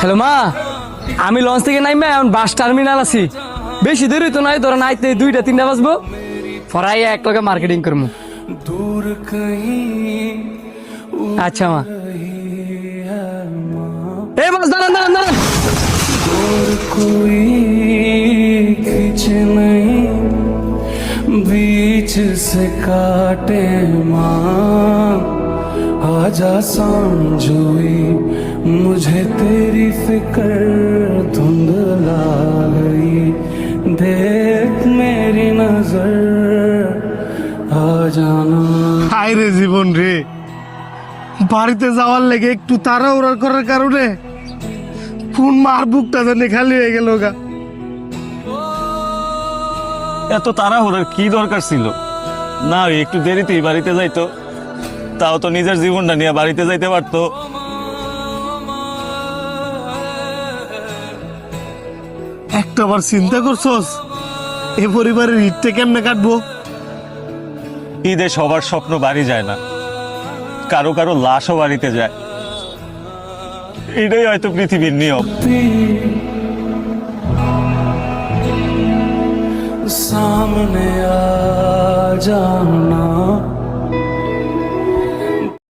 Hello মা, আমি launch থেকে নাইমা এখন বাস টার্মিনাল আছি। বেশি দেরি তো নাই, ধরো নাইতে 2টা-3টা বাজবো। পরাই এক লগে মার্কেটিং করবো। আচ্ছা মা। এ বাস দাঁড়ান দাঁড়ান দাঁড়ান। बीच से काटे माँ आजा समझोई मुझे तेरी फिक्र धुंधला गई देख मेरी नजर आ जाना। হায় রে জীবন রে, বাড়িতে যাওয়ার লেগে একটু তাড়াহুড়া করার কারণে কোন মার বুকটা জানি খালি হয়ে গেল গা। এত তাড়াহুড়ার কি দরকার ছিল? না একটু দেরিতেই বাড়িতে যাইতো, তাও তো নিজের জীবনটা নিয়ে বাড়িতে যাইতে পারতো। একটাবার চিন্তা করছস এ পরিবারের ঈদটা কেমনে কাটবো? ঈদে সবার স্বপ্ন বাড়ি যায় না, কারো কারো লাশও বাড়িতে যায়। এটাই হয়তো পৃথিবীর নিয়ম। सामने आ जाना